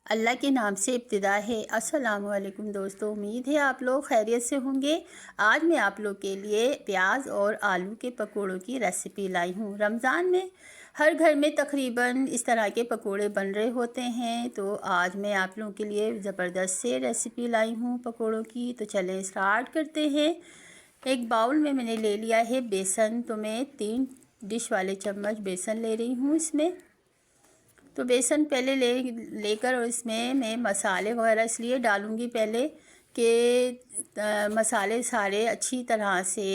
अल्लाह के नाम से इब्तिदा है। अस्सलामु अलैकुम दोस्तों, उम्मीद है आप लोग खैरियत से होंगे। आज मैं आप लोग के लिए प्याज और आलू के पकोड़ों की रेसिपी लाई हूँ। रमज़ान में हर घर में तकरीबन इस तरह के पकोड़े बन रहे होते हैं, तो आज मैं आप लोगों के लिए ज़बरदस्त से रेसिपी लाई हूँ पकोड़ों की। तो चलें स्टार्ट करते हैं। एक बाउल में मैंने ले लिया है बेसन, तो मैं 3 डिश वाले चम्मच बेसन ले रही हूँ इसमें। तो बेसन पहले लेकर और इसमें मैं मसाले वगैरह इसलिए डालूँगी पहले कि मसाले सारे अच्छी तरह से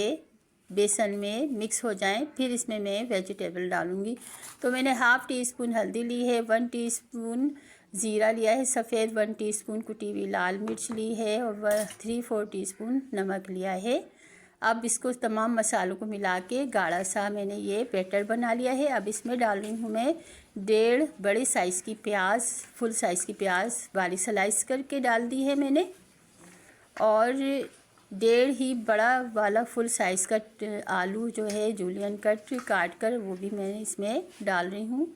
बेसन में मिक्स हो जाएं, फिर इसमें मैं वेजिटेबल डालूँगी। तो मैंने हाफ़ टी स्पून हल्दी ली है, 1 टीस्पून ज़ीरा लिया है सफ़ेद, 1 टीस्पून कुटी हुई लाल मिर्च ली है और 3-4 टीस्पून नमक लिया है। अब इसको तमाम मसालों को मिला के गाढ़ा सा मैंने ये बैटर बना लिया है। अब इसमें डाल रही हूँ मैं 1.5 बड़े साइज़ की प्याज, फुल साइज़ की प्याज बारीक स्लाइस करके डाल दी है मैंने, और 1.5 ही बड़ा वाला फुल साइज़ का आलू जो है जूलियन कट काट कर वो भी मैं इसमें डाल रही हूँ।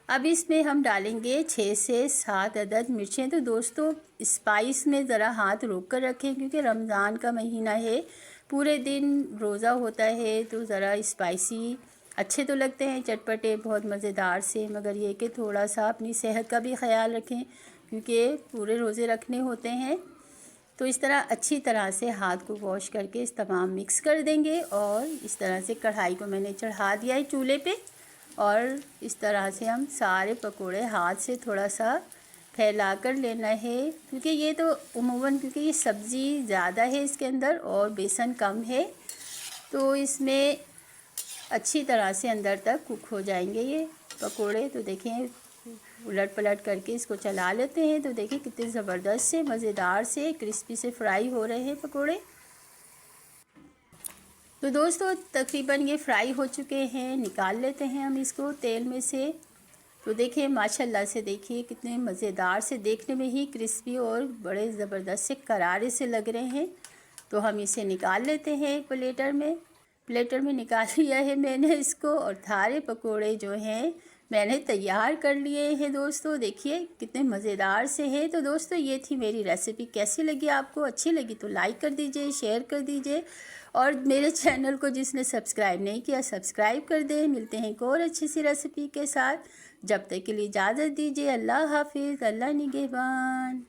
अब इसमें हम डालेंगे 6 से 7 अदद मिर्चें। तो दोस्तों स्पाइस में ज़रा हाथ रोक कर रखें, क्योंकि रमज़ान का महीना है, पूरे दिन रोज़ा होता है, तो ज़रा स्पाइसी अच्छे तो लगते हैं, चटपटे बहुत मज़ेदार से, मगर ये कि थोड़ा सा अपनी सेहत का भी ख्याल रखें, क्योंकि पूरे रोज़े रखने होते हैं। तो इस तरह अच्छी तरह से हाथ को वॉश करके इस तमाम मिक्स कर देंगे, और इस तरह से कढ़ाई को मैंने चढ़ा दिया है चूल्हे पे, और इस तरह से हम सारे पकोड़े हाथ से थोड़ा सा फैला कर लेना है, क्योंकि ये तो उमूमन क्योंकि ये सब्ज़ी ज़्यादा है इसके अंदर और बेसन कम है, तो इसमें अच्छी तरह से अंदर तक कुक हो जाएंगे ये पकोड़े। तो देखें उलट पलट करके इसको चला लेते हैं, तो देखिए कितने ज़बरदस्त से मज़ेदार से क्रिस्पी से फ्राई हो रहे हैं पकोड़े। तो दोस्तों तकरीबन ये फ्राई हो चुके हैं, निकाल लेते हैं हम इसको तेल में से। तो देखिए माशाल्लाह से देखिए कितने मज़ेदार से, देखने में ही क्रिस्पी और बड़े ज़बरदस्त से करारे से लग रहे हैं। तो हम इसे निकाल लेते हैं एक प्लेटर में निकाल लिया है मैंने इसको, और सारे पकोड़े जो हैं मैंने तैयार कर लिए हैं। दोस्तों देखिए कितने मज़ेदार से हैं। तो दोस्तों ये थी मेरी रेसिपी, कैसी लगी आपको? अच्छी लगी तो लाइक कर दीजिए, शेयर कर दीजिए, और मेरे चैनल को जिसने सब्सक्राइब नहीं किया सब्सक्राइब कर दें। मिलते हैं एक और अच्छी सी रेसिपी के साथ, जब तक के लिए इजाज़त दीजिए। अल्लाह हाफिज़, अल्लाह निगहबान।